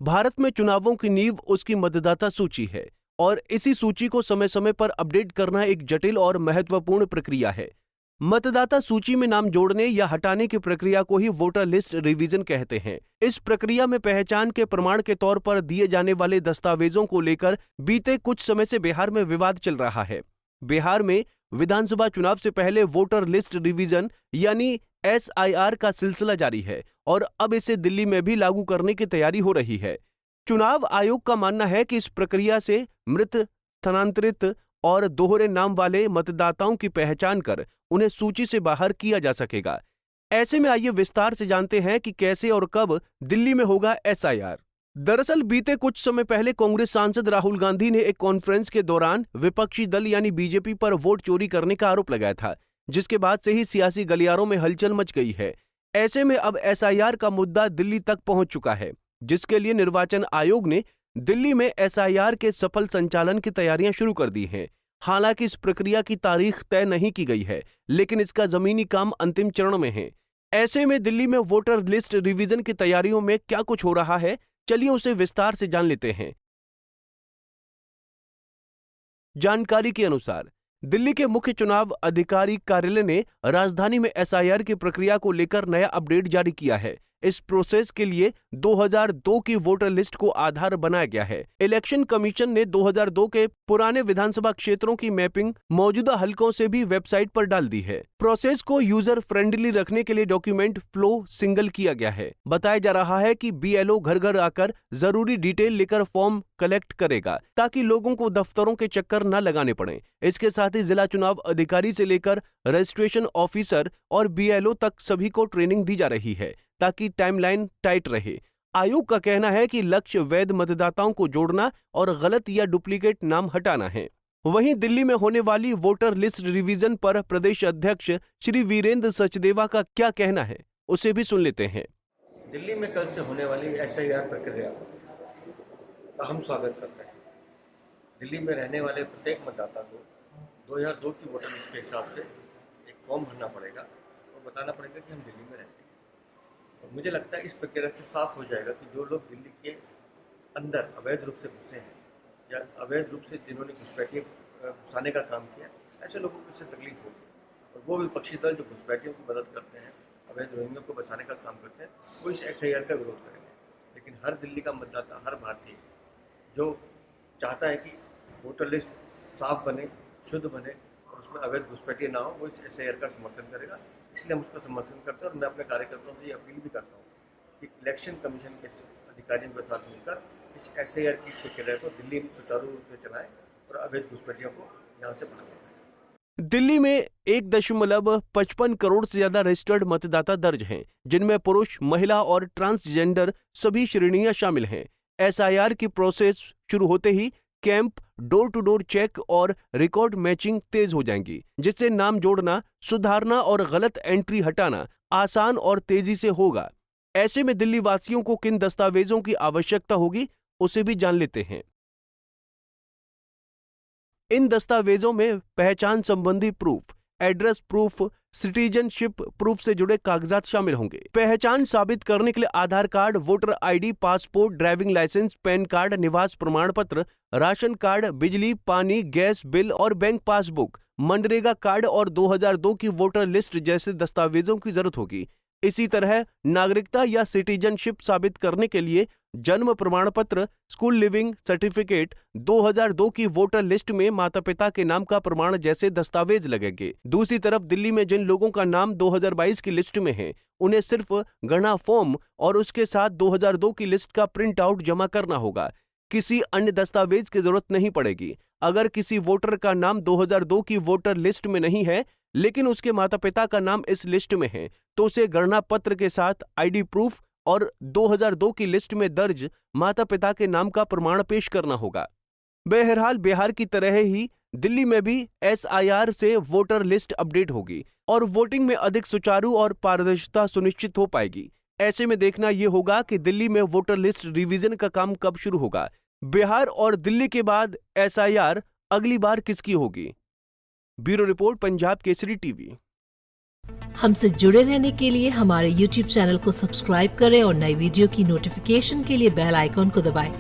भारत में चुनावों की नींव उसकी मतदाता सूची है और इसी सूची को समय समय पर अपडेट करना एक जटिल और महत्वपूर्ण प्रक्रिया है। मतदाता सूची में नाम जोड़ने या हटाने की प्रक्रिया को ही वोटर लिस्ट रिवीजन कहते हैं। इस प्रक्रिया में पहचान के प्रमाण के तौर पर दिए जाने वाले दस्तावेजों को लेकर बीते कुछ समय से बिहार में विवाद चल रहा है। बिहार में विधानसभा चुनाव से पहले वोटर लिस्ट रिवीजन यानी एसआईआर का सिलसिला जारी है और अब इसे दिल्ली में भी लागू करने की तैयारी हो रही है। चुनाव आयोग का मानना है कि इस प्रक्रिया से मृत, स्थानांतरित और दोहरे नाम वाले मतदाताओं की पहचान कर उन्हें सूची से बाहर किया जा सकेगा। ऐसे में आइए विस्तार से जानते हैं कि कैसे और कब दिल्ली में होगा एसआईआर। दरअसल बीते कुछ समय पहले कांग्रेस सांसद राहुल गांधी ने एक कॉन्फ्रेंस के दौरान विपक्षी दल यानी बीजेपी पर वोट चोरी करने का आरोप लगाया था, जिसके बाद से ही सियासी गलियारों में हलचल मच गई है। ऐसे में अब एसआईआर का मुद्दा दिल्ली तक पहुंच चुका है, जिसके लिए निर्वाचन आयोग ने दिल्ली में एसआईआर के सफल संचालन की तैयारियां शुरू कर दी हैं। हालांकि इस प्रक्रिया की तारीख तय नहीं की गई है, लेकिन इसका जमीनी काम अंतिम चरण में है। ऐसे में दिल्ली में वोटर लिस्ट रिवीजन की तैयारियों में क्या कुछ हो रहा है, चलिए उसे विस्तार से जान लेते हैं। जानकारी के अनुसार दिल्ली के मुख्य चुनाव अधिकारी कार्यालय ने राजधानी में एसआईआर की प्रक्रिया को लेकर नया अपडेट जारी किया है। इस प्रोसेस के लिए 2002 की वोटर लिस्ट को आधार बनाया गया है। इलेक्शन कमीशन ने 2002 के पुराने विधानसभा क्षेत्रों की मैपिंग मौजूदा हलकों से भी वेबसाइट पर डाल दी है। प्रोसेस को यूजर फ्रेंडली रखने के लिए डॉक्यूमेंट फ्लो सिंगल किया गया है। बताया जा रहा है कि बीएलओ घर घर आकर जरूरी डिटेल लेकर फॉर्म कलेक्ट करेगा, ताकि लोगों को दफ्तरों के चक्कर न लगाने पड़े। इसके साथ ही जिला चुनाव अधिकारी से लेकर रजिस्ट्रेशन ऑफिसर और बीएलओ तक सभी को ट्रेनिंग दी जा रही है, ताकि टाइमलाइन टाइट रहे। आयोग का कहना है कि लक्ष्य वैध मतदाताओं को जोड़ना और गलत या डुप्लीकेट नाम हटाना है। वहीं दिल्ली में होने वाली वोटर लिस्ट रिवीजन पर प्रदेश अध्यक्ष श्री वीरेंद्र सचदेवा का क्या कहना है, उसे भी सुन लेते हैं। दिल्ली में कल से होने वाली एसआईआर प्रक्रिया का हम स्वागत करते हैं। दिल्ली में रहने वाले प्रत्येक मतदाता को 2002 की वोटर लिस्ट के हिसाब से एक फॉर्म भरना पड़ेगा और बताना पड़ेगा कि हम दिल्ली में रहते हैं। और मुझे लगता है इस प्रक्रिया से साफ हो जाएगा कि जो लोग दिल्ली के अंदर अवैध रूप से घुसे हैं या अवैध रूप से जिन्होंने घुसपैठियाँ घुसाने का काम किया, ऐसे लोगों को इससे तकलीफ होगी। और वो विपक्षी दल जो घुसपैठियों की मदद करते हैं, अवैध रोहिंग्यों को बचाने का काम करते हैं, वो इस एसआईआर का विरोध करेंगे। लेकिन हर दिल्ली का मतदाता, हर भारतीय जो चाहता है कि वोटर लिस्ट साफ बने, शुद्ध बने और उसमें अवैध घुसपैठियाँ ना हो, वो इस एसआईआर का समर्थन करेगा। इसलिए हम उसका समर्थन करते हैं और मैं अपने कार्यकर्ताओं से ये अपील भी करता हूँ कि इलेक्शन कमीशन के अधिकारियों के साथ मिलकर इस एसआईआर की प्रक्रिया को दिल्ली में सुचारू रूप से चलाएं और अवैध घुसपैठियों को यहाँ से बाहर निकालें। दिल्ली में 1.55 करोड़ से ज्यादा रजिस्टर्ड मतदाता दर्ज हैं, जिनमें पुरुष, महिला और ट्रांसजेंडर सभी श्रेणियां शामिल हैं। एसआईआर की प्रोसेस शुरू होते ही camp, door to door check और रिकॉर्ड मैचिंग तेज हो जाएंगी, जिससे नाम जोड़ना, सुधारना और गलत एंट्री हटाना आसान और तेजी से होगा। ऐसे में दिल्ली वासियों को किन दस्तावेजों की आवश्यकता होगी, उसे भी जान लेते हैं। इन दस्तावेजों में पहचान संबंधी proof, address proof, citizenship proof से जुड़े कागजात शामिल होंगे। पहचान साबित करने के लिए Aadhaar card, voter ID, passport, driving licence, PAN card, निवास प्रमाण पत्र, राशन कार्ड, बिजली, पानी, गैस बिल और बैंक पासबुक, मनरेगा कार्ड और 2002 की वोटर लिस्ट जैसे दस्तावेजों की जरूरत होगी। इसी तरह नागरिकता या सिटीजनशिप साबित करने के लिए जन्म प्रमाण पत्र, स्कूल लिविंग सर्टिफिकेट, 2002 की वोटर लिस्ट में माता पिता के नाम का प्रमाण जैसे दस्तावेज लगेंगे। दूसरी तरफ दिल्ली में जिन लोगों का नाम 2022 की लिस्ट में है, उन्हें सिर्फ गणना फॉर्म और उसके साथ 2002 की लिस्ट का प्रिंट आउट जमा करना होगा। किसी अन्य दस्तावेज की जरूरत नहीं पड़ेगी। अगर किसी वोटर का नाम 2002 की वोटर लिस्ट में नहीं है, लेकिन उसके माता पिता का नाम इस लिस्ट में है, तो उसे गणना पत्र के साथ आईडी प्रूफ और 2002 की लिस्ट में दर्ज माता पिता के नाम का प्रमाण पेश करना होगा। बहरहाल बिहार की तरह ही दिल्ली में भी एसआईआर से वोटर लिस्ट अपडेट होगी और वोटिंग में अधिक सुचारू और पारदर्शिता सुनिश्चित हो पाएगी। ऐसे में देखना यह होगा कि दिल्ली में वोटर लिस्ट रिवीजन का काम कब शुरू होगा। बिहार और दिल्ली के बाद एसआईआर अगली बार किसकी होगी? Bureau report, Punjab Kesari TV. हमसे जुड़े रहने के लिए हमारे YouTube चैनल को सब्सक्राइब करें और नई वीडियो की नोटिफिकेशन के लिए बेल आइकॉन को दबाएं।